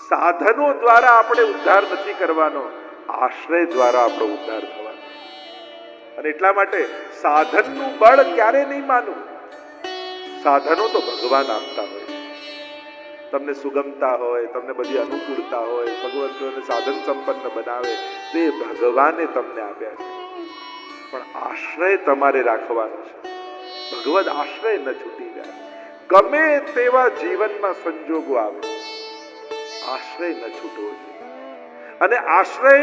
સાધનો દ્વારા આપણે ઉદ્ધાર નથી કરવાનો, આશ્રય દ્વારા આપણો ઉદ્ધાર થવાનો. અને એટલા માટે સાધનનું બળ ક્યારે નહીં માનવું. સાધનો તો ભગવાન આપતા હોય. તમને સુગમતા હોય, તમને બધી અનુકૂળતા હોય, ભગવંતોને સાધન સંપન્ન બનાવે, તે ભગવાને તમને આપ્યા છે. પણ આશ્રય તમારે રાખવાનો છે. ભગવદ આશ્રય ન છૂટી જાય. ગમે તેવા જીવનમાં સંજોગો આવે, આશ્રય ન છૂટવો જોઈએ. અને આશ્રય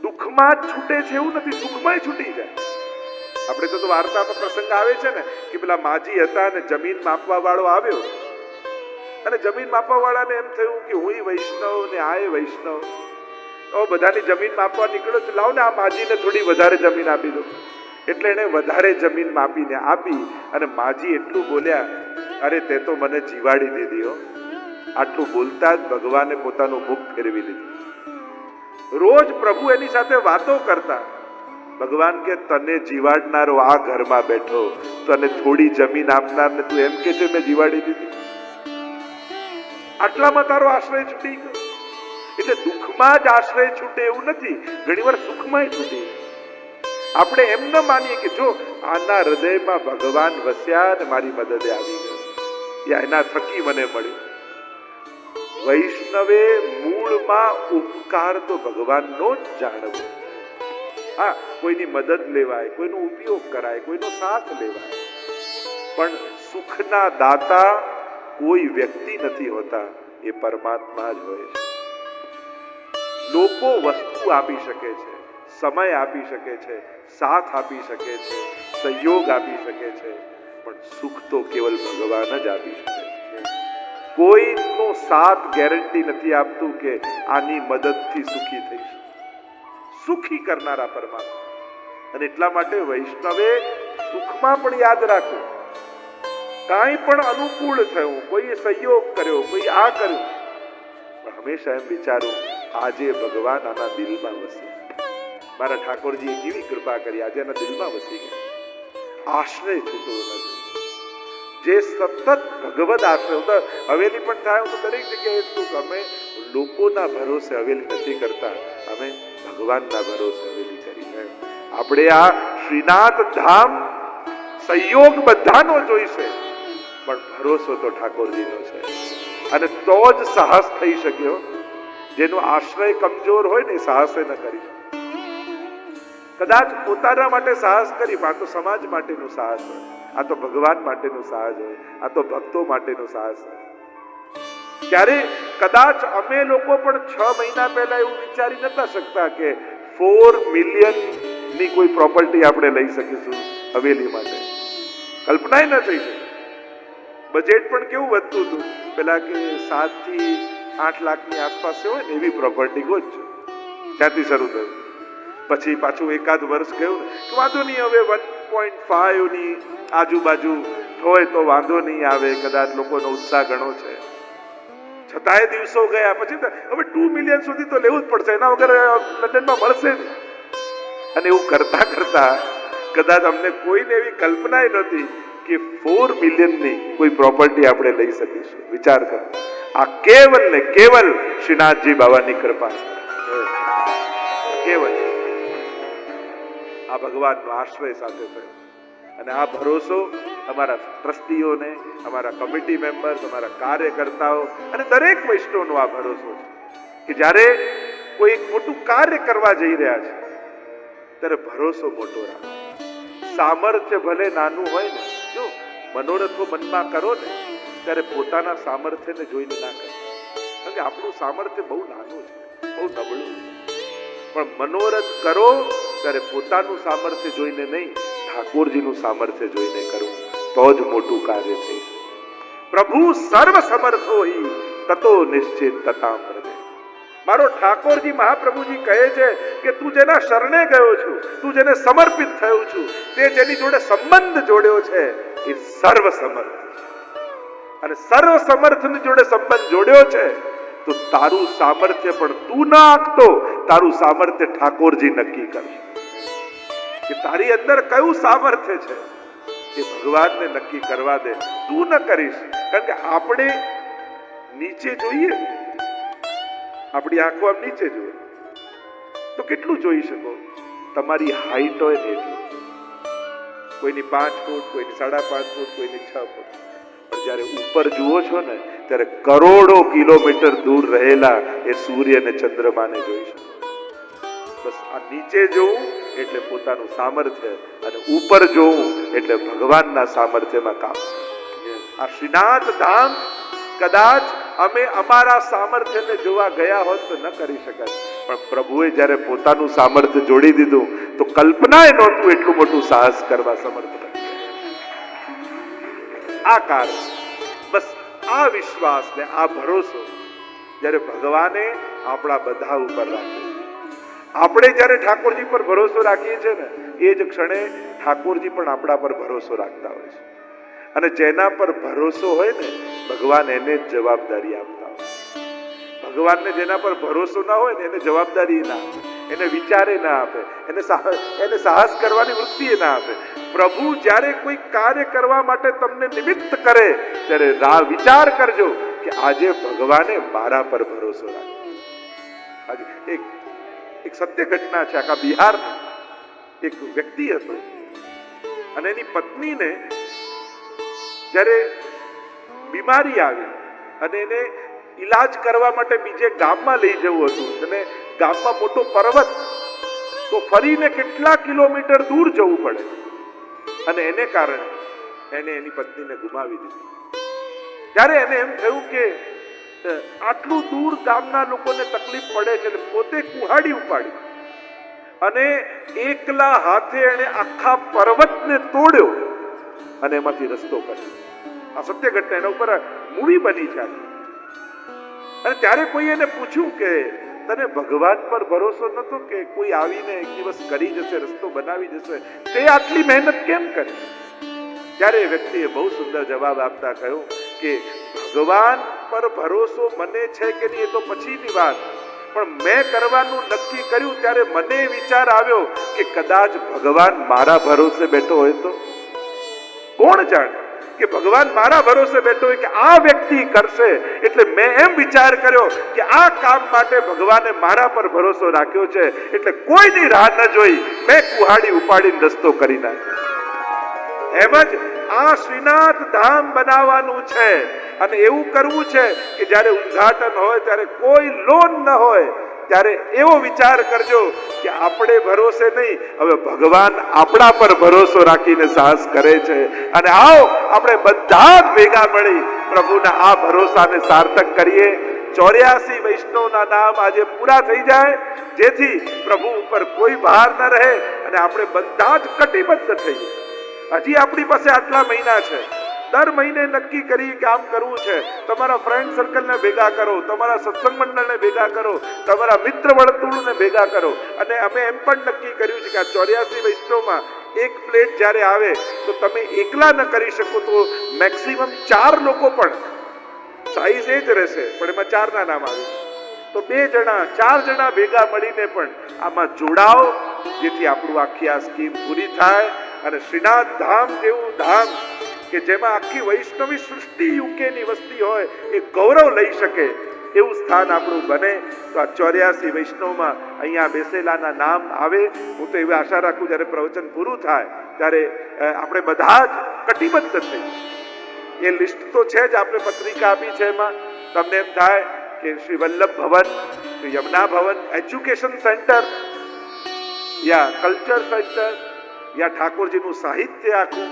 દુઃખમાં જ છૂટે છે એવું નથી, સુખમાં છૂટી જાય. આપણે તો વાર્તામાં પ્રસંગ આવે છે ને કે પેલા માજી હતા ને જમીન માપવા વાળો આવ્યો, અને જમીન માપવા વાળાને એમ થયું કે હું વૈષ્ણવ ને આ વૈષ્ણવ, તો બધાની જમીન માપવા નીકળ્યો છે, લાવ ને આ માજીને થોડી વધારે જમીન આપી દો. એટલે એને વધારે જમીન માપીને આપી, અને માજી એટલું બોલ્યા, અરે તે તો મને જીવાડી દીધી હો. આટલું બોલતા જ ભગવાને પોતાનું મુખ ફેરવી લીધું. રોજ પ્રભુ એની સાથે વાતો કરતા. ભગવાન કે તને જીવાડનારો આ ઘરમાં બેઠો, તને થોડી જમીન આપનાર ને તું એમ કે છે મેં જીવાડી દીધી. આટલામાં તારો આશ્રય છૂટી ગયો. એટલે દુઃખમાં જ આશ્રય છૂટે એવું નથી, ઘણી વાર સુખમાં છૂટી. આપણે એમ ન માનીએ કે જો આના હૃદયમાં ભગવાન વસ્યા ને મારી મદદે આવી ગયો, યા એના થકી મને મળ્યું. વૈષ્ણવે મૂળમાં ઉપકાર તો ભગવાનનો જ જાણવો. હા, કોઈની મદદ લેવાય, કોઈનો ઉપયોગ કરાય, કોઈનો સાથ લેવાય, પણ સુખના દાતા કોઈ વ્યક્તિ નથી હોતા, એ પરમાત્મા જ હોય છે. લોકો વસ્તુ આપી શકે છે, સમય આપી શકે છે, સાથ આપી શકે છે, સહયોગ આપી શકે છે, પણ સુખ તો કેવલ ભગવાન જ આપી શકે છે. કોઈનો સાથ ગેરંટી નથી આપતું કે આની મદદથી સુખી થઈશ. સુખી કરનારા પરમાત્મા. અને એટલા માટે વૈષ્ણવે સુખમાં પણ યાદ રાખવું, કાંઈ પણ અનુકૂળ થયું, કોઈએ સહયોગ કર્યો, કોઈ આ કર્યું, પણ હંમેશા એમ વિચારું આજે ભગવાન આના દિલમાં વસે. મારા ઠાકોરજીએ કેવી કૃપા કરી, આજે એના દિલમાં વસી ગયા. આશ્રય છૂટવો નથી. જે સતત ભગવદ આશ્રય, હવેલી પણ થાય તો દરેક જગ્યાએ શું, અમે લોકોના ભરોસે હવેલી નથી કરતા, અમે ભગવાનના ભરોસે હવેલી કરી છે. આપણે આ શ્રીનાથ ધામ સહયોગ બધાનો જોઈશે, પણ ભરોસો તો ઠાકોરજીનો છે. અને તો જ સાહસ થઈ શક્યો. જેનો આશ્રય કમજોર હોય ને સાહસ ન કરી શકે. કદાચ પોતાના માટે સાહસ કરી, આ તો સમાજ માટેનું સાહસ હોય, આ તો ભગવાન માટેનું સાહસ હોય, આ તો ભક્તો માટેનું સાહસ હોય. ત્યારે કદાચ અમે લોકો પણ 6 મહિના પહેલા એવું વિચારી નતા શકતા કે 4 મિલિયન ની કોઈ પ્રોપર્ટી આપણે લઈ શકીશું હવેલી માટે. કલ્પના ન થઈ શકે. બજેટ પણ કેવું વધતું હતું પેલા કે 7 થી 8 લાખની આસપાસ હોય ને એવી પ્રોપર્ટી ગોતજો, ત્યાંથી શરૂ થયું. પછી પાછું એકાદ વર્ષ ગયું કે વાંધો નહીં, હવે 1.5 ની આજુબાજુ હોય તો વાંધો નહીં આવે, કદાચ લોકોનો ઉત્સાહ ઘણો છે. છતાંય દિવસો ગયા, પછી હવે 2 મિલિયન સુધી તો લેવું જ પડશે, એના વગર લંડનમાં મળશે નહીં. અને એવું કરતા કરતા કદાચ અમને કોઈને એવી કલ્પના નહોતી કે 4 મિલિયનની કોઈ પ્રોપર્ટી આપણે લઈ શકીશું. વિચાર કરો, આ કેવલ ને કેવલ શ્રીનાથજી બાબાની કૃપા છે. કેવલ આ ભગવાનનો આશ્રય સાથે થયો. અને આ ભરોસો અમારા ટ્રસ્ટીઓને, અમારા કમિટી મેમ્બર્સ, અમારા કાર્યકર્તાઓ અને દરેક વૈષ્ણવનો આ ભરોસો છે કે જ્યારે કોઈ એક મોટું કાર્ય કરવા જઈ રહ્યા છે ત્યારે ભરોસો મોટો રાખો. સામર્થ્ય ભલે નાનું હોય ને, જો મનોરથો મનમાં કરો ને ત્યારે પોતાના સામર્થ્યને જોઈને ના કરો, કારણ કે આપણું સામર્થ્ય બહુ નાનું છે, બહુ નબળું છે. પણ મનોરથ કરો ત્યારે પોતાનું સામર્થ્ય જોઈને નહીં, ઠાકોરજીનું સામર્થ્ય જોઈને કરવું, તો જ મોટું કાર્ય થઈ શકે. પ્રભુ સર્વ સમર્થો હિ તતો નિશ્ચિત તથા પ્રદે. મારો ઠાકોરજી મહાપ્રભુજી કહે છે કે તું જેના શરણે ગયો છું, તું જેને સમર્પિત થયો છું, તે જેની જોડે સંબંધ જોડ્યો છે એ સર્વ સમર્થ. અને સર્વ સમર્થની જોડે સંબંધ જોડ્યો છે તો તારું સામર્થ્ય પણ તું ના આંકતો, તારું સામર્થ્ય ઠાકોરજી નક્કી કરશે કે તારી અંદર કયું સામર્થ્ય છે એ ભગવાનને નક્કી કરવા દે, તું ન કરીશ. કારણ કે આપણે નીચે જોઈએ, આપણી આંખો આમ નીચે જોઈએ તો કેટલું જોઈ શકો? તમારી હાઈટ હોય ને એટલું. કોઈની 5 ફૂટ, કોઈની 5.5 ફૂટ, કોઈની 6 ફૂટ. પણ જ્યારે ઉપર જુઓ છો ને ત્યારે કરોડો કિલોમીટર દૂર રહેલા એ સૂર્ય અને ચંદ્રમાને જોઈ શકો. બસ આ નીચે જોવું એટલે પોતાનું સામર્થ્ય, અને ઉપર જોવું એટલે ભગવાનના સામર્થ્યમાં કામ. આ શ્રીનાથ ધામ કદાચ અમે અમારા સામર્થ્યને જોવા ગયા હોત તો ન કરી શકાય, પણ પ્રભુએ જ્યારે પોતાનું સામર્થ્ય જોડી દીધું તો કલ્પનાએ નહોતું એટલું મોટું સાહસ કરવા સમર્થ બન્યા. આ કારણ, બસ આ વિશ્વાસ ને આ ભરોસો જ્યારે ભગવાને આપણા બધા ઉપર રાખ્યો. આપણે જ્યારે ઠાકોરજી પર ભરોસો રાખીએ છીએ ને એ જ ક્ષણે ઠાકોરજી પણ આપણા પર ભરોસો રાખતા હોય છે. અને જેના પર ભરોસો હોય ને ભગવાન એને જ જવાબદારી આપતા હોય. ભગવાનને જેના પર ભરોસો ના હોય ને એને જવાબદારી ના આપે, એને વિચારે ના આપે, એને સાહસ કરવાની વૃત્તિ ના આપે. પ્રભુ જ્યારે કોઈ કાર્ય કરવા માટે તમને નિમિત્ત કરે ત્યારે વિચાર કરજો કે આજે ભગવાને મારા પર ભરોસો રાખ્યો. આજે એક સત્ય ઘટના છે. આખા બિહારમાં એક વ્યક્તિ હતો અને એની પત્નીને જ્યારે બીમારી આવી અને એને ઈલાજ કરવા માટે બીજે ગામમાં લઈ જવું હતું, અને ગામમાં મોટો પર્વત, તો ફરીને કેટલા કિલોમીટર દૂર જવું પડે, અને એને કારણે એને એની પત્નીને ગુમાવી દીધી. ત્યારે એને એમ થયું કે આટલું દૂર ગામના લોકોને તકલીફ પડે છે, પોતે કુહાડી ઉપાડી અને એકલા હાથે એને આખા પર્વતને તોડ્યો અને એમાંથી રસ્તો કર્યો. આ સત્ય ઘટના, એના ઉપર મૂવી બની છે. અને ત્યારે કોઈ એને પૂછ્યું કે તને ભગવાન પર ભરોસો નતો કે કોઈ આવીને એક દિવસ કરી જશે, રસ્તો બનાવી જશે, તે આટલી મહેનત કેમ કરી? ત્યારે એ વ્યક્તિએ બહુ સુંદર જવાબ આપતા કહ્યું કે ભગવાન પર ભરોસો મને છે કે નહીં એ તો પછીની વાત, પણ મેં કરવાનું નક્કી કર્યું ત્યારે મને વિચાર આવ્યો કે કદાચ ભગવાન મારા ભરોસે બેઠો હોય તો કોણ જાણે કે ભગવાન મારા ભરોસે બેઠો હોય કે આ વ્યક્તિ કરશે, એટલે મેં એમ વિચાર કર્યો કે આ કામ માટે ભગવાને મારા પર ભરોસો રાખ્યો છે, એટલે કોઈની રાહ ન જોઈ મેં કુહાડી ઉપાડીને રસ્તો કરી નાખ્યો. એમ જ આ શ્રીનાથ ધામ બનાવવાનું છે, અને એવું કરવું છે કે જ્યારે ઉદ્ઘાટન હોય ત્યારે કોઈ લોન ન હોય, ત્યારે એવો વિચાર કરજો કે આપણે ભરોસે નહીં, હવે ભગવાન આપણા પર ભરોસો રાખીને સાહસ કરે છે. અને આવો આપણે બધા જ ભેગા મળી પ્રભુના આ ભરોસાને સાર્થક કરીએ. 84 વૈષ્ણવના નામ આજે પૂરા થઈ જાય, જેથી પ્રભુ ઉપર કોઈ ભાર ન રહે અને આપણે બધા જ કટિબદ્ધ થઈએ. હજી આપણી પાસે આટલા મહિના છે, દર મહિને નક્કી કરી કે આમ કરવું છે. તમારા ફ્રેન્ડ સર્કલને ભેગા કરો, તમારા સત્સંગ મંડળને ભેગા કરો, તમારા મિત્ર વર્તુળને ભેગા કરો. અને અમે એમ પણ નક્કી કર્યું છે કે આ 84 વૈષ્ણવમાં એક પ્લેટ જ્યારે આવે તો તમે એકલા ન કરી શકો તો મેક્સિમમ 4 લોકો, પણ સાઈઝ એ જ રહેશે પણ એમાં 4 ના નામ આવે તો 2 જણા 4 જણા ભેગા મળીને પણ આમાં જોડાઓ, જેથી આપણું આખી આ સ્કીમ પૂરી થાય. અને શ્રીનાથ ધામ જેવું ધામ કે જેમાં આખી વૈષ્ણવી સૃષ્ટિ યુકેની વસ્તી હોય એ ગૌરવ લઈ શકે એવું સ્થાન આપણું બને. તો આ 84 વૈષ્ણવમાં અહીંયા બેસેલાના નામ આવે. હું તો એવી આશા રાખું જ્યારે પ્રવચન પૂરું થાય ત્યારે આપણે બધા જ કટિબદ્ધ થઈ. એ લિસ્ટ તો છે જ, આપણે પત્રિકા આપી છે, એમાં તમને એમ થાય કે શ્રી વલ્લભ ભવન, શ્રી યમુના ભવન એજ્યુકેશન સેન્ટર, યા કલ્ચર સેન્ટર, યા ઠાકોરજીનું સાહિત્ય આખું,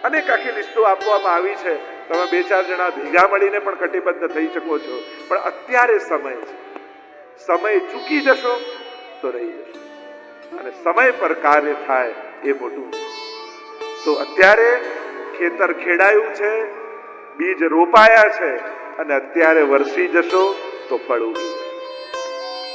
અનેક આખી લિસ્ટો આપવામાં આવી છે. તમે 2-4 જણા ભેગા મળીને પણ કટિબદ્ધ થઈ શકો છો. પણ અત્યારે સમય છે, સમય ચૂકી જશો તો રહી જશો, અને સમય પર કાર્ય થાય એ મોટું. તો અત્યારે ખેતર ખેડાયું છે, બીજ રોપાયા છે, અને અત્યારે વરસી જશો તો ફળ ઉગી.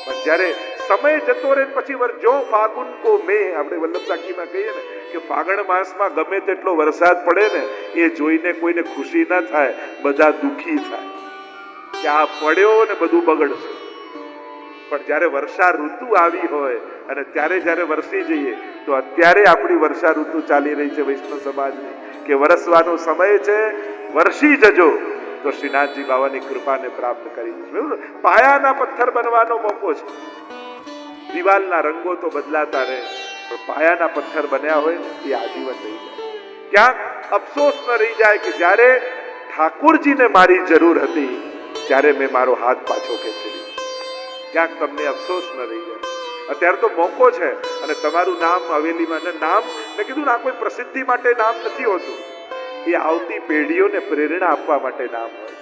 પણ જ્યારે સમય જતો રહે પછી જો ફાગુન કો મે, આપણે વલ્લભ સાખીમાં કહીએ ને કે ફાગણ માસમાં ગમે તેટલો વરસાદ પડે ને એ જોઈને કોઈને ખુશી ના થાય, બધા દુખી થાય કે આ પડ્યો ને બધું બગડશે. પણ જ્યારે વર્ષા ઋતુ આવી હોય અને ત્યારે જ્યારે વરસી જઈએ તો અત્યારે આપણી વર્ષા ઋતુ ચાલી રહી છે વૈષ્ણવ સમાજની કે વરસવાનો સમય છે, વરસી જજો તો શ્રીનાથજી બાવાની કૃપાને પ્રાપ્ત કરી. પાયાના પથ્થર બનવાનો મોકો છે. દિવાલના રંગો તો બદલાતા રહે, પણ પાયાના પથ્થર બન્યા હોય ને એ આજીવન રહી જાય. ક્યાંક અફસોસ ન રહી જાય કે જ્યારે ઠાકોરજીને મારી જરૂર હતી ત્યારે મેં મારો હાથ પાછો ખેંચી લીધો. ક્યાંક તમને અફસોસ ન રહી જાય. અત્યારે તો મોકો છે અને તમારું નામ હવેલીમાં નામ મેં કીધું ના કોઈ પ્રસિદ્ધિ માટે નામ નથી હોતું, એ આવતી પેઢીઓને પ્રેરણા આપવા માટે નામ હોય.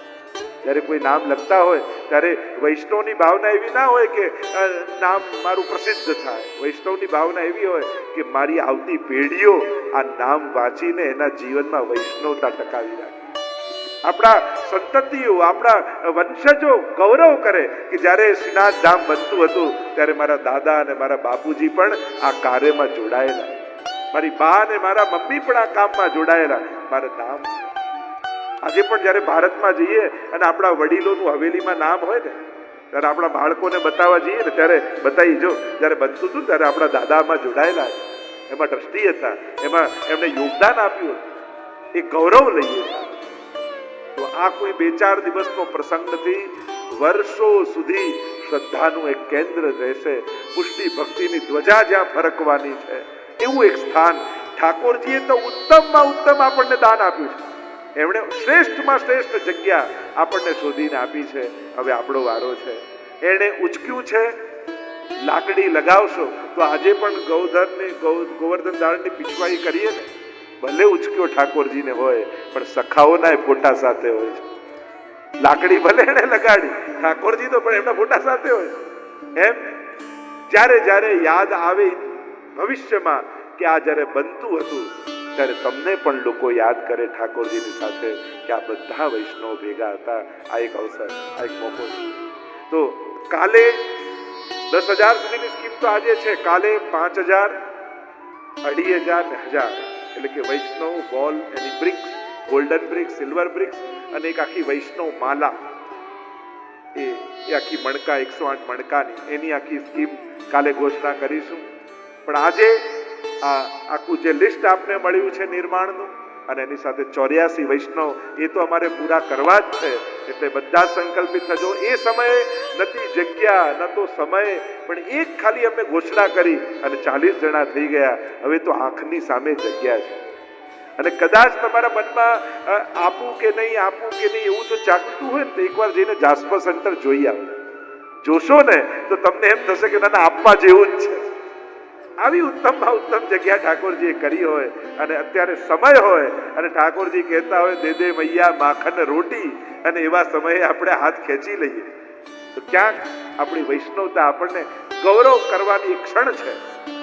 જ્યારે કોઈ નામ લખતા હોય ત્યારે વૈષ્ણવની ભાવના એવી ના હોય કે નામ મારું પ્રસિદ્ધ થાય. વૈષ્ણવની ભાવના એવી હોય કે મારી આવતી પેઢીઓ આ નામ વાંચીને એના જીવનમાં વૈષ્ણવતા ટકાવી રાખે. આપણા સંતતિઓ, આપણા વંશજો ગૌરવ કરે કે જ્યારે શ્રીનાથ ધામ બનતું હતું ત્યારે મારા દાદા અને મારા બાપુજી પણ આ કાર્યમાં જોડાયેલા, મારી બા અને મારા મમ્મી પણ આ કામમાં જોડાયેલા. મારું નામ છે. આજે પણ જ્યારે ભારતમાં જઈએ અને આપણા વડીલોનું હવેલીમાં નામ હોય ને ત્યારે આપણા બાળકોને બતાવવા જઈએ ને ત્યારે બતાવી, જો જ્યારે બનતું હતું ત્યારે આપણા દાદામાં જોડાયેલા, એમાં ટ્રસ્ટી હતા, એમાં એમને યોગદાન આપ્યું, એ ગૌરવ લઈએ. તો આ કોઈ 2-4 દિવસનો પ્રસંગ નથી, વર્ષો સુધી શ્રદ્ધાનું એક કેન્દ્ર રહેશે. પુષ્ટિ ભક્તિની ધ્વજા જ્યાં ફરકવાની છે એવું એક સ્થાન ઠાકોરજીએ તો ઉત્તમમાં ઉત્તમ આપણને દાન આપ્યું છે. એમણે શ્રેષ્ઠમાં શ્રેષ્ઠ જગ્યા આપણને શોધીને આપી છે. હવે આપણો વારો છે. એણે ઉચક્યું છે, લાકડી લગાવશો તો આજે પણ ગોવર્ધન દાળની પીછવાઈ કરીએ ને, ભલે ઉચક્યો ઠાકોરજીને હોય પણ સખાઓના ફોટા સાથે હોય છે. લાકડી ભલે એને લગાડી, ઠાકોરજી તો પણ એમના ફોટા સાથે હોય છે. એમ જ્યારે જ્યારે યાદ આવે ભવિષ્યમાં કે આ જ્યારે બનતું હતું ત્યારે તમને પણ લોકો યાદ કરે ઠાકોરજીની સાથે કે આ બધા વૈષ્ણવ ભેગા હતા. આ એક અવસર, આ એક મોકો છે. તો કાલે 10,000 સુધીની સ્કીમ તો આજે છે, કાલે 5,000, 2,500 ને 1,000 એટલે કે વૈષ્ણવ બોલ, એની bricks, golden bricks, silver bricks અને એક આખી વૈષ્ણવ માલા, એ આખી મણકા 108 મણકાની એની આખી સ્કીમ કાલે ઘોષણા કરીશું. પણ આજે આ આખું જે લિસ્ટ આપને મળ્યું છે નિર્માણનું અને એની સાથે 84 વૈષ્ણવ એ તો અમારે પૂરા કરવા જ છે. એટલે બધા સંકલ્પિત થજો. એ સમયે નથી જગ્યા ન તો સમય, પણ એક ખાલી અમે ઘોષણા કરી અને 40 જણા થઈ ગયા. હવે તો આંખની સામે જગ્યા છે. અને કદાચ તમારા મનમાં આપું કે નહીં એવું જો જાગતું હોય ને તો એકવાર જઈને જાસ્પર સેન્ટર જોઈ આવો. જોશો ને તો તમને એમ થશે કે ના આપવા જેવું જ છે. આવી ઉત્તમમાં ઉત્તમ જગ્યા ઠાકોરજીએ કરી હોય અને અત્યારે સમય હોય અને ઠાકોરજી કહેતા હોય દે દે મૈયા માખન રોટી, અને એવા સમયે આપણે હાથ ખેંચી લઈએ તો ક્યાંક આપણી વૈષ્ણવતા આપણને ગૌરવ કરવાની એક ક્ષણ છે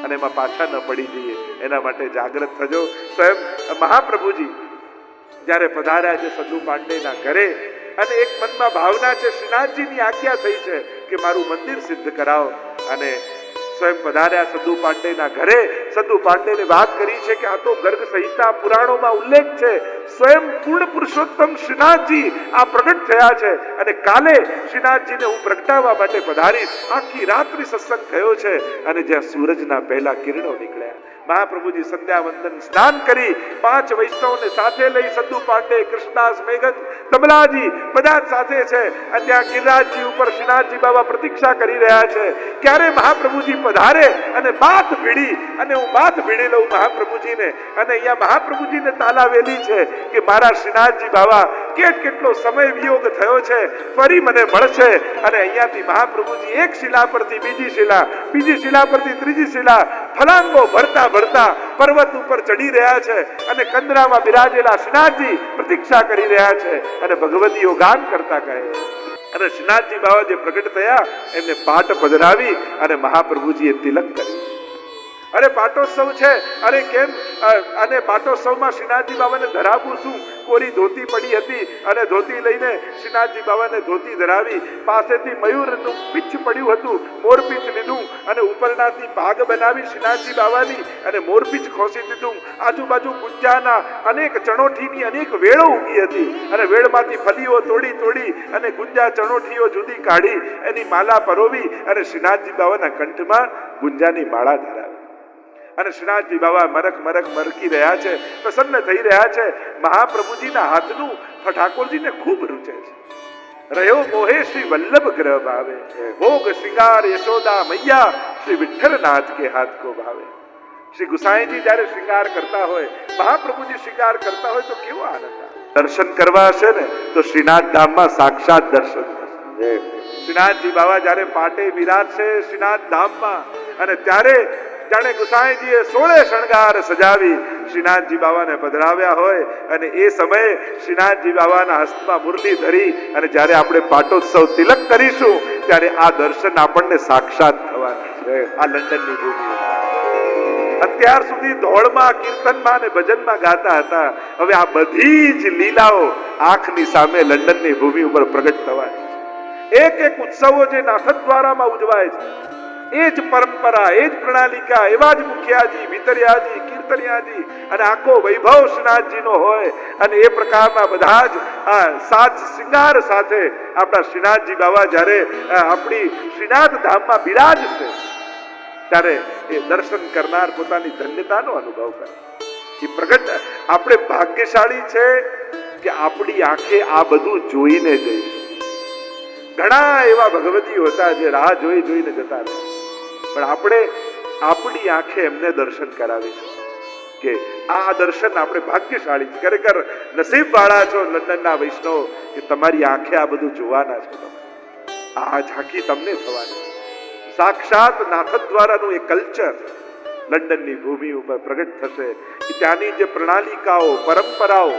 અને એમાં પાછા ન પડી જઈએ. એના માટે જાગૃત થજો. સ્વયં મહાપ્રભુજી જ્યારે પધાર્યા છે સદુ પાંડેના ઘરે અને એક મનમાં ભાવના છે, શ્રીનાથજીની આજ્ઞા થઈ છે કે મારું મંદિર સિદ્ધ કરાવો. અને સ્વયં પધાર્યા સદુ પાંડેના ઘરે. સદુ પાંડેને વાત કરી છે કે આ તો ગર્ગ સંહિતા પુરાણોમાં ઉલ્લેખ છે, સ્વયં પૂર્ણ પુરુષોત્તમ શ્રીનાથજી આ પ્રગટ થયા છે અને કાલે શ્રીનાથજીને હું પ્રગટાવવા માટે પધારીશ. આખી રાત્રિ સત્સંગ થયો છે અને જ્યાં સૂરજના પહેલા કિરણો નીકળ્યા, મહાપ્રભુજી સંધ્યા વંદન સ્નાન કરી 5 વૈષ્ણવને સાથે લઈ સદુ પાંડે, કૃષ્ણદાસ, મેઘત, તબલાજી બધા જ સાથે છે. અને ત્યાં ગિરિરાજજી ઉપર શ્રીનાથજી બાબા પ્રતીક્ષા કરી રહ્યા છે ક્યારે મહાપ્રભુજી પધારે અને બાથ ભીડી. અને હું બાથ ભીડી લઉં મહાપ્રભુજીને અને અહીંયા મહાપ્રભુજીને તાલાવેલી છે કે મારા શ્રીનાથજી બાબા કેટલો સમય વિયોગ થયો છે, ફરી મને મળશે. અને અહીંયાથી મહાપ્રભુજી એક શિલા પરથી બીજી શિલા, બીજી શિલા પરથી ત્રીજી શિલા, ફલાંગો ભરતા ભરતા પર્વત ઉપર ચડી રહ્યા છે અને કંદરામાં બિરાજેલા શ્રીનાથજી પ્રતીક્ષા કરી રહ્યા છે અને ભગવતીઓ ગાન કરતા કહે. અને શ્રીનાથજી બાબા જે પ્રગટ થયા એમને પાટ પધરાવી અને મહાપ્રભુજીએ તિલક કર્યું. અરે પાટોત્સવ છે, અરે કેમ? અને પાટોત્સવમાં શ્રીનાથજી બાબાને ધરાવવું શું? કોરી ધોતી પડી હતી અને ધોતી લઈને શ્રીનાથજી બાબાને ધોતી ધરાવી. પાસેથી મયુરનું પીછ પડ્યું હતું, મોરપીછ લીધું અને ઉપરનાથી પાગ બનાવી શ્રીનાથજી બાબાની અને મોરપીછ ખોસી દીધું. આજુબાજુ ગુંજાના અનેક ચણોઠીની અનેક વેળો ઉગી હતી અને વેળમાંથી ફલીઓ તોડી તોડી અને ગુંજા ચણોઠીઓ જુદી કાઢી એની માલા પરોવી અને શ્રીનાથજી બાબાના કંઠમાં ગુંજાની માળા ધરાવી. અને શ્રીનાથજી બાબા મરક મરક મરકી રહ્યા છે, પ્રસન્ન થઈ રહ્યા છે. મહાપ્રભુજીના હાથનું ઠાકોરજીને ખૂબ રૂચે છે. રહ્યો મોહે શ્રી વલ્લભ ગ્રહ ભાવે, ભોગ શ્રૃંગાર યશોદા મૈયા શ્રી વિઠ્ઠલનાથ કે હાથ કો ભાવે. શ્રી ગુસાઈજી જ્યારે શ્રૃંગાર કરતા હોય, મહાપ્રભુજી શ્રૃંગાર કરતા હોય તો કેવો આનંદ આવે. દર્શન કરવા હશે ને તો શ્રીનાથ ધામમાં સાક્ષાત દર્શન થશે. શ્રીનાથજી બાબા જ્યારે પાટે બિરાજશે શ્રીનાથ ધામમાં, અને ત્યારે જાણે ગુસાઈજીએ 16 શણગાર સજાવી શ્રીનાથજી બાબાને પધરાવ્યા હોય, અને એ સમયે શ્રીનાથજી બાબાના હસ્તમાં મુરલી ધરી અને જ્યારે આપણે પાટોત્સવ તિલક કરીશું ત્યારે આ દર્શન આપણને સાક્ષાત થવાના છે. આ લંડનની ભૂમિ અત્યાર સુધી ધોળમાં, કીર્તનમાં અને ભજનમાં ગાતા હતા, હવે આ બધી જ લીલાઓ આંખની સામે લંડનની ભૂમિ ઉપર પ્રગટ થવાની છે. એક એક ઉત્સવો જે નાથદ્વારામાં ઉજવાય છે, એ જ પરંપરા, એ જ પ્રણાલિકા, એવા જ મુખિયાજી, વિતરિયાજી, કીર્તનિયાજી અને આખો વૈભવ શ્રીનાથજીનો હોય, અને એ પ્રકારના બધા જ સાજ શિંગાર સાથે આપણા શ્રીનાથજી બાબા જ્યારે આપણી શ્રીનાથ ધામમાં બિરાજશે ત્યારે એ દર્શન કરનાર પોતાની ધન્યતાનો અનુભવ કરે. એ પ્રગટ આપણે ભાગ્યશાળી છે કે આપણી આંખે આ બધું જોઈને જઈશું. ઘણા એવા ભગવતીઓ હતા જે રાહ જોઈને જતા રહ્યા, પણ આપણે આપણી આંખે એમને દર્શન કરાવીશું કે આ દર્શન આપણે ભાગ્યશાળી છે. ખરેખર નસીબ વાળા છો લંડનના વૈષ્ણવ કે તમારી આંખે આ બધું જોવાના છો. આ ઝાંખી તમને થવાની. સાક્ષાત નાથદ્વારાનું એ કલ્ચર લંડનની ભૂમિ ઉપર પ્રગટ થશે. ત્યાંની જે પ્રણાલિકાઓ, પરંપરાઓ,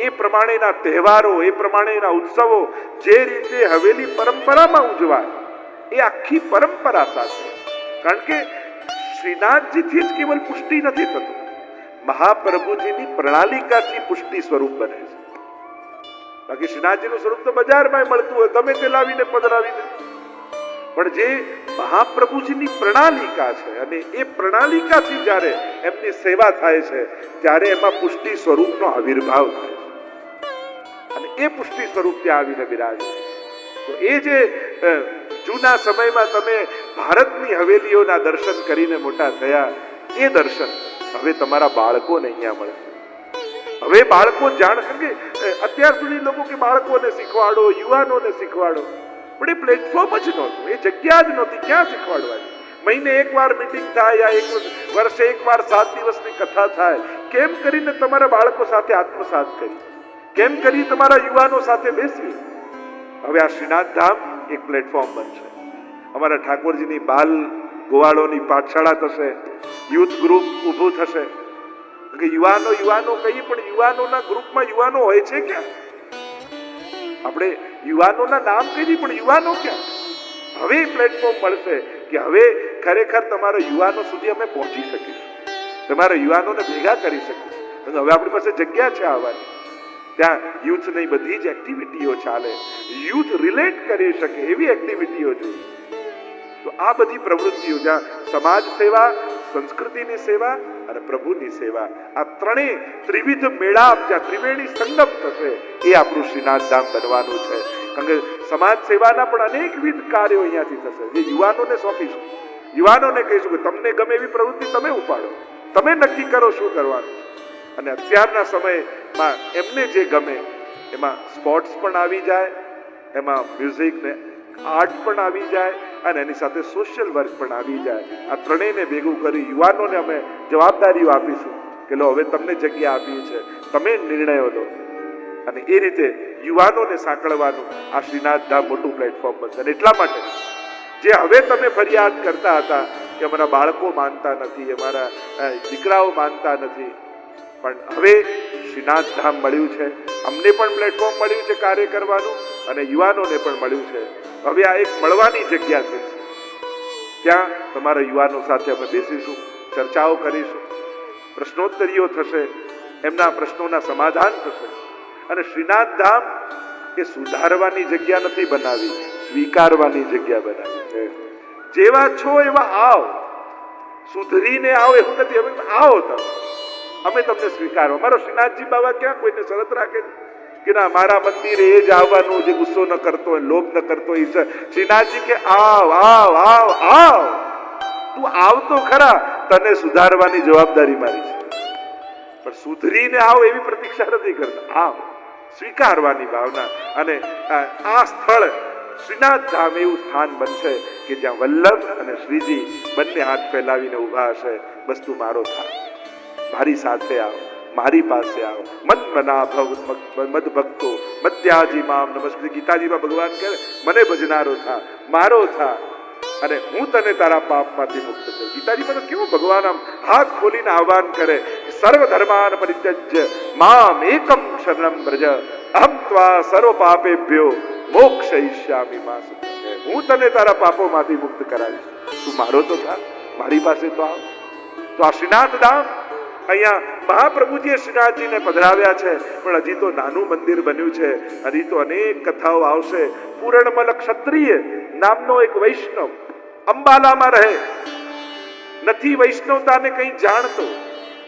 એ પ્રમાણેના તહેવારો, એ પ્રમાણેના ઉત્સવો જે રીતે હવેલી પરંપરામાં ઉજવાય, એ આખી પરંપરા સાથે. કારણ કે શ્રીનાથજીથી જ કેવલ પુષ્ટિ નથી થતું, મહાપ્રભુજીની પ્રણાલિકાથી પુષ્ટિ સ્વરૂપ બને છે. બાકી શ્રીનાથજીનું સ્વરૂપ તો બજારમાં મળતું હોય, ગમે તે લાવીને પધરાવી દે. પણ જે મહાપ્રભુજીની પ્રણાલિકા છે, અને એ પ્રણાલિકાથી જ્યારે એમની સેવા થાય છે ત્યારે એમાં પુષ્ટિ સ્વરૂપનો આવિર્ભાવ થાય છે, અને એ પુષ્ટિ સ્વરૂપ ત્યાં આવીને બિરાજે. તો એ જે જૂના સમયમાં તમે ભારતની હવેલીઓના દર્શન કરીને મોટા થયા, એ દર્શન હવે તમારા બાળકોને અહીંયા મળશે. હવે બાળકો જાણશે કે અત્યાર સુધી લોકો કે બાળકોને શીખવાડો, યુવાનોને શીખવાડો, પણ એ પ્લેટફોર્મ જ નહોતું, એ જગ્યા જ નહોતી. ક્યાં શીખવાડવાની? મહિને એકવાર મીટિંગ થાય, યા વર્ષે એકવાર 7 દિવસની કથા થાય. કેમ કરીને તમારા બાળકો સાથે આત્મસાત કરી, કેમ કરી તમારા યુવાનો સાથે બેસી. હવે આ શ્રીનાથ ધામ એક પ્લેટફોર્મ બનશે. અમારા ઠાકોરજીની બાલ ગોવાળોની પાઠશાળા થશે, યુથ ગ્રુપ ઊભું થશે. કે યુવાનો કહીએ, પણ યુવાનોના ગ્રુપમાં યુવાનો હોય છે ક્યાં? આપણે યુવાનોના નામ કહીએ, પણ યુવાનો ક્યાં? હવે પ્લેટફોર્મ મળશે કે હવે ખરેખર તમારા યુવાનો સુધી અમે પહોંચી શકીશું, તમારા યુવાનોને ભેગા કરી શકીશું. હવે આપણી પાસે જગ્યા છે આવવાની. ત્યાં યુથની બધી જ એક્ટિવિટીઓ ચાલે, યુથ રિલેટ કરી શકે એવી એક્ટિવિટીઓ જોઈએ. તો આ બધી પ્રવૃત્તિઓ, જ્યાં સમાજ સેવા, સંસ્કૃતિની સેવા અને પ્રભુની સેવા, આ ત્રણેય ત્રિવિધ મેળાપ, જ્યાં ત્રિવેણી સંગમ થશે, એ આપણું શ્રીનાથ ધામ બનવાનું છે. કારણ કે સમાજ સેવાના પણ અનેકવિધ કાર્યો અહીંયાથી થશે, જે યુવાનોને સોંપીશું. યુવાનોને કહીશું કે તમને ગમે એવી પ્રવૃત્તિ તમે ઉપાડો, તમે નક્કી કરો શું કરવાનું. અને અત્યારના સમયમાં એમને જે ગમે એમાં સ્પોર્ટ્સ પણ આવી જાય, એમાં મ્યુઝિક ને આર્ટ પણ આવી જાય, અને એની સાથે સોશિયલ વર્ક પણ આવી જાય. આ ત્રણેયને ભેગું કરી યુવાનોને અમે જવાબદારીઓ આપીશું કે લો, હવે તમને જગ્યા આપી છે, તમે નિર્ણયો લો. અને એ રીતે યુવાનોને સાંકળવાનું આ શ્રીનાથ ધામ મોટું પ્લેટફોર્મ બનશે. અને એટલા માટે જે હવે તમે ફરિયાદ કરતા હતા કે અમારા બાળકો માનતા નથી, અમારા દીકરાઓ માનતા નથી, પણ હવે શ્રીનાથ ધામ મળ્યું છે, અમને પણ પ્લેટફોર્મ મળ્યું છે કાર્ય કરવાનું, અને યુવાનોને પણ મળ્યું છે. હવે આ એક મળવાની જગ્યા છે, ત્યાં તમારા યુવાનો સાથે અમે બેસીશું, ચર્ચાઓ કરીશું, પ્રશ્નોત્તરીઓ થશે, એમના પ્રશ્નોના સમાધાન થશે. અને શ્રીનાથ ધામ એ સુધારવાની જગ્યા નથી બનાવી, સ્વીકારવાની જગ્યા બનાવી છે. જેવા છો એવા આવો, સુધરીને આવો એવું નથી. હવે આવો તમે, અમે તમને સ્વીકારો. અમારો શ્રીનાથજી બાબા ક્યાં કોઈને શરત રાખે કે ના મારા મંદિરે એ જ આવવાનું, જે ગુસ્સો ન કરતો હોય, લોભ ન કરતો હોય. શ્રીનાથજી કે આવ આવ આવ આવ, તું આવતો ખરા, તને સુધારવાની જવાબદારી મારી છે, પણ સુધરીને આવ એવી પ્રતીક્ષા નથી કરતા. આવ, સ્વીકારવાની ભાવના. અને આ સ્થળ શ્રીનાથ ધામ એવું સ્થાન બનશે કે જ્યાં વલ્લભ અને શ્રીજી બંને હાથ ફેલાવીને ઊભા હશે. બસ તું મારો થા, મારી સાથે આવ, મારી પાસે આવ. મન મના ભવ મદ ભક્તો મધ્યાજી મામ નમસ્તે. ગીતાજીમાં ભગવાન કહે મને ભજનારો થા, મારો થા, અને હું તને તારા પાપમાંથી મુક્ત કરું. ગીતાજીમાં તો કેવું ભગવાન આમ હાથ ખોલીને આહ્વાન કરે, સર્વ ધર્માન પરિત્યજ્ય મામ એકમ શરણમ વ્રજ અહમ ત્વા સર્વ પાપેભ્યો મોક્ષયિષ્યામિ મા સુતમ. હું તને તારા પાપોમાંથી મુક્ત કરાવીશ, તું મારો તો થા, મારી પાસે તો આવ. તો આ શ્રીનાથ ધામ, અહીંયા મહાપ્રભુજીએ શ્રીનાથજીને પધરાવ્યા છે, પણ હજી તો નાનું મંદિર બન્યું છે. હજી તો અનેક કથાઓ આવશે. પૂરણમલ ક્ષત્રિય નામનો એક વૈષ્ણવ અંબાલામાં રહે, નથી વૈષ્ણવતાને કંઈ જાણતો,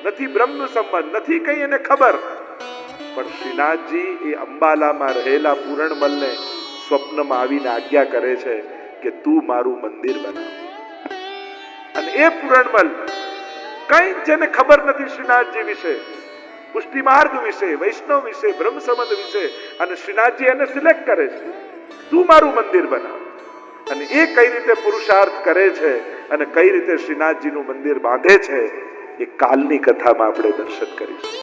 નથી બ્રહ્મ સંબંધ, નથી કંઈ એને ખબર, પણ શ્રીનાથજી એ અંબાલામાં રહેલા પૂરણમલને સ્વપ્નમાં આવીને આજ્ઞા કરે છે કે તું મારું મંદિર બનાવ. અને એ પૂરણમલ કઈ જેને ખબર નથી શ્રીનાથજી વિશે, પુષ્ટિ માર્ગ વિશે, વૈષ્ણવ વિશે, બ્રહ્મ સંબંધ વિશે, અને શ્રીનાથજી એને સિલેક્ટ કરે છે, તું મારું મંદિર બનાવ. અને એ કઈ રીતે પુરુષાર્થ કરે છે અને કઈ રીતે શ્રીનાથજીનું મંદિર બાંધે છે, એ કાલની કથામાં આપણે દર્શન કરીશું.